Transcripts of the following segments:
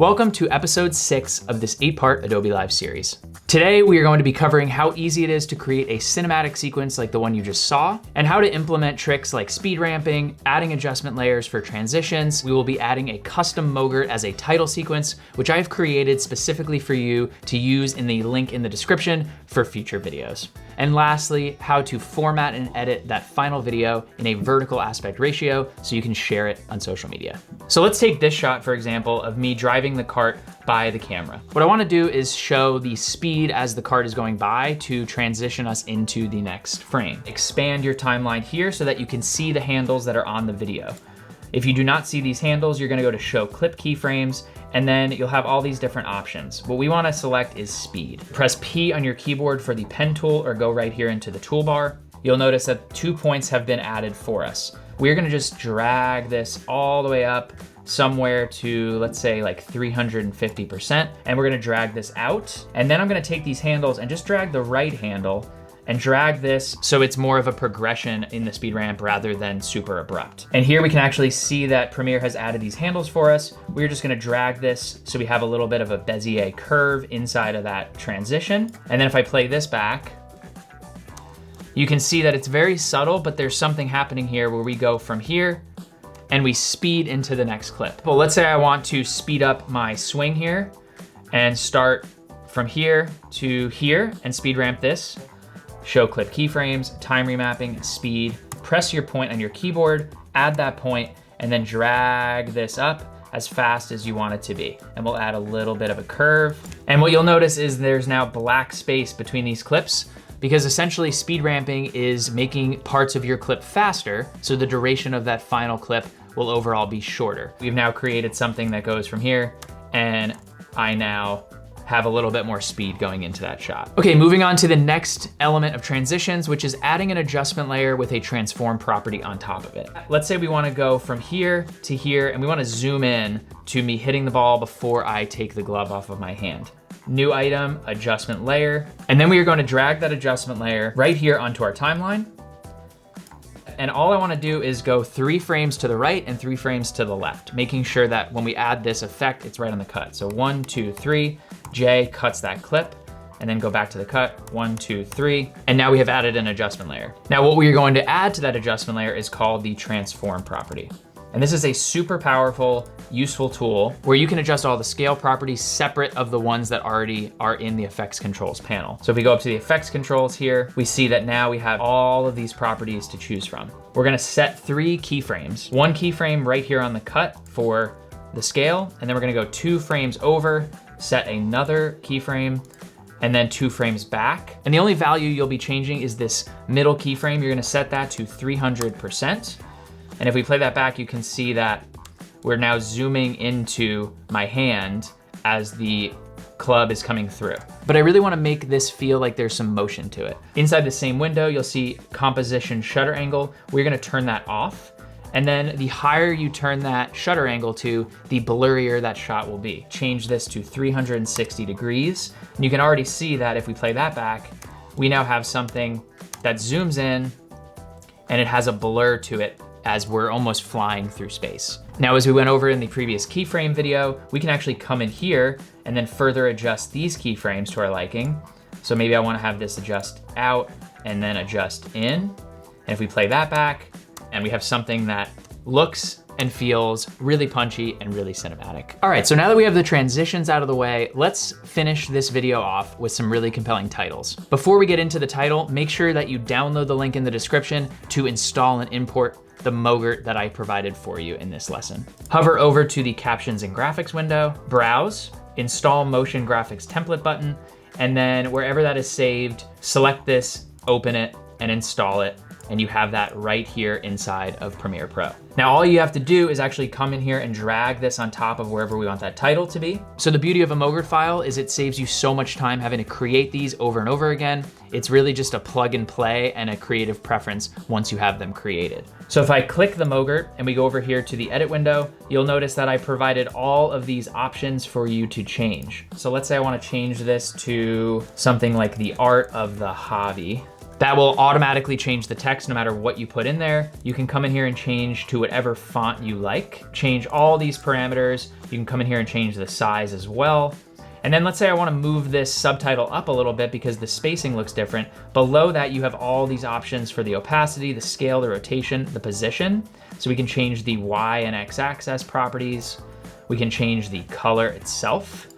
Welcome to episode 6 of this 8-part Adobe Live series. Today, we are going to be covering how easy it is to create a cinematic sequence like the one you just saw, and how to implement tricks like speed ramping, adding adjustment layers for transitions. We will be adding a custom MOGRT as a title sequence, which I've created specifically for you to use in the link in the description for future videos. And lastly, how to format and edit that final video in a vertical aspect ratio so you can share it on social media. So let's take this shot, for example, of me driving the cart by the camera. What I wanna do is show the speed as the cart is going by to transition us into the next frame. Expand your timeline here so that you can see the handles that are on the video. If you do not see these handles, you're gonna go to show clip keyframes, and then you'll have all these different options. What we wanna select is speed. Press P on your keyboard for the pen tool or go right here into the toolbar. You'll notice that 2 points have been added for us. We're gonna just drag this all the way up somewhere to, let's say, like 350%, and we're gonna drag this out. And then I'm gonna take these handles and just drag the right handle and drag this so it's more of a progression in the speed ramp rather than super abrupt. And here we can actually see that Premiere has added these handles for us. We're just gonna drag this so we have a little bit of a Bezier curve inside of that transition. And then if I play this back, you can see that it's very subtle, but there's something happening here where we go from here and we speed into the next clip. Well, let's say I want to speed up my swing here and start from here to here and speed ramp this. Show clip keyframes, time remapping, speed. Press your point on your keyboard, add that point, and then drag this up as fast as you want it to be. And we'll add a little bit of a curve. And what you'll notice is there's now black space between these clips because essentially speed ramping is making parts of your clip faster, so the duration of that final clip will overall be shorter. We've now created something that goes from here, and I now have a little bit more speed going into that shot. Okay, moving on to the next element of transitions, which is adding an adjustment layer with a transform property on top of it. Let's say we wanna go from here to here, and we wanna zoom in to me hitting the ball before I take the glove off of my hand. New item, adjustment layer. And then we are gonna drag that adjustment layer right here onto our timeline. And all I wanna do is go 3 frames to the right and 3 frames to the left, making sure that when we add this effect, it's right on the cut. So 1, 2, 3, J cuts that clip, and then go back to the cut, 1, 2, 3, and now we have added an adjustment layer. Now what we are going to add to that adjustment layer is called the transform property. And this is a super powerful, useful tool where you can adjust all the scale properties separate of the ones that already are in the effects controls panel. So if we go up to the effects controls here, we see that now we have all of these properties to choose from. We're gonna set 3 keyframes. 1 keyframe right here on the cut for the scale, and then we're gonna go 2 frames over, set another keyframe, and then 2 frames back. And the only value you'll be changing is this middle keyframe. You're gonna set that to 300%. And if we play that back, you can see that we're now zooming into my hand as the club is coming through. But I really wanna make this feel like there's some motion to it. Inside the same window, you'll see composition shutter angle. We're gonna turn that off. And then the higher you turn that shutter angle to, the blurrier that shot will be. Change this to 360 degrees. And you can already see that if we play that back, we now have something that zooms in and it has a blur to it as we're almost flying through space. Now, as we went over in the previous keyframe video, we can actually come in here and then further adjust these keyframes to our liking. So maybe I wanna have this adjust out and then adjust in. And if we play that back, and we have something that looks and feels really punchy and really cinematic. All right, so now that we have the transitions out of the way, let's finish this video off with some really compelling titles. Before we get into the title, make sure that you download the link in the description to install and import the MOGRT that I provided for you in this lesson. Hover over to the Captions and Graphics window, browse, install Motion Graphics template button, and then wherever that is saved, select this, open it, and install it. And you have that right here inside of Premiere Pro. Now, all you have to do is actually come in here and drag this on top of wherever we want that title to be. So the beauty of a MOGRT file is it saves you so much time having to create these over and over again. It's really just a plug and play and a creative preference once you have them created. So if I click the MOGRT and we go over here to the edit window, you'll notice that I provided all of these options for you to change. So let's say I want to change this to something like the art of the hobby. That will automatically change the text no matter what you put in there. You can come in here and change to whatever font you like. Change all these parameters. You can come in here and change the size as well. And then let's say I wanna move this subtitle up a little bit because the spacing looks different. Below that, you have all these options for the opacity, the scale, the rotation, the position. So we can change the Y and X axis properties. We can change the color itself.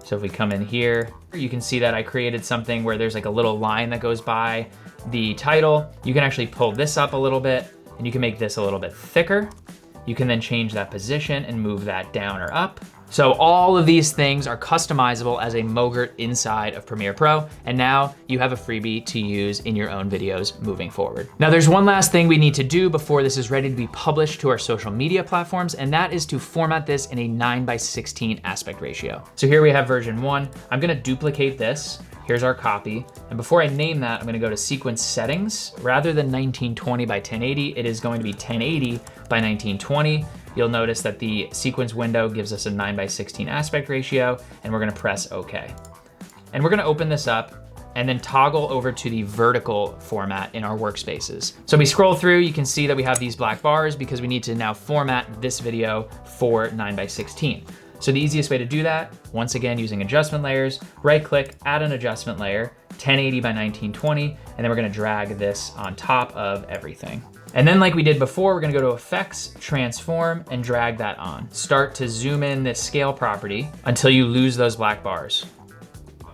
So if we come in here, you can see that I created something where there's like a little line that goes by the title. You can actually pull this up a little bit and you can make this a little bit thicker. You can then change that position and move that down or up. So all of these things are customizable as a MOGRT inside of Premiere Pro, and now you have a freebie to use in your own videos moving forward. Now there's one last thing we need to do before this is ready to be published to our social media platforms, and that is to format this in a 9:16 aspect ratio. So here we have version 1. I'm gonna duplicate this. Here's our copy. And before I name that, I'm gonna go to sequence settings. Rather than 1920 by 1080, it is going to be 1080 by 1920. You'll notice that the sequence window gives us a 9:16 aspect ratio, and we're gonna press OK. And we're gonna open this up and then toggle over to the vertical format in our workspaces. So we scroll through, you can see that we have these black bars because we need to now format this video for 9:16. So the easiest way to do that, once again, using adjustment layers, right click, add an adjustment layer, 1080 by 1920, and then we're gonna drag this on top of everything. And then like we did before, we're gonna go to Effects, Transform, and drag that on. Start to zoom in this scale property until you lose those black bars.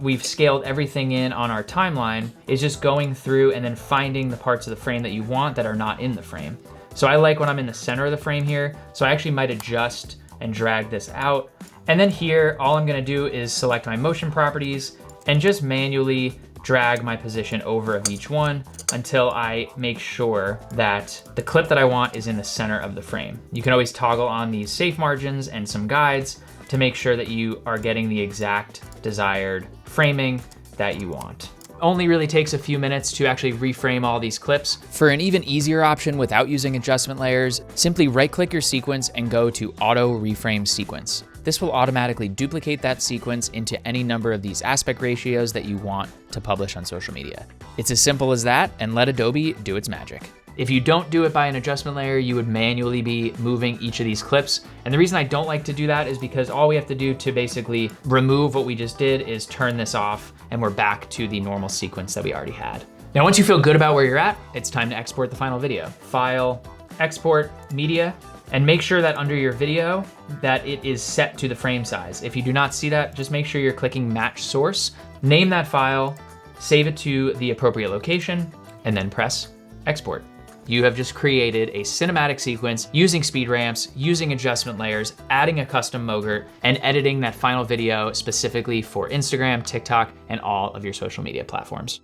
We've scaled everything in on our timeline. It's just going through and then finding the parts of the frame that you want that are not in the frame. So I like when I'm in the center of the frame here, so I actually might adjust and drag this out. And then here, all I'm gonna do is select my motion properties and just manually drag my position over of each one until I make sure that the clip that I want is in the center of the frame. You can always toggle on these safe margins and some guides to make sure that you are getting the exact desired framing that you want. Only really takes a few minutes to actually reframe all these clips. For an even easier option without using adjustment layers, simply right-click your sequence and go to Auto Reframe Sequence. This will automatically duplicate that sequence into any number of these aspect ratios that you want to publish on social media. It's as simple as that, and let Adobe do its magic. If you don't do it by an adjustment layer, you would manually be moving each of these clips. And the reason I don't like to do that is because all we have to do to basically remove what we just did is turn this off, and we're back to the normal sequence that we already had. Now, once you feel good about where you're at, it's time to export the final video. File, Export, Media, and make sure that under your video that it is set to the frame size. If you do not see that, just make sure you're clicking Match Source, name that file, save it to the appropriate location, and then press Export. You have just created a cinematic sequence using speed ramps, using adjustment layers, adding a custom MOGRT, and editing that final video specifically for Instagram, TikTok, and all of your social media platforms.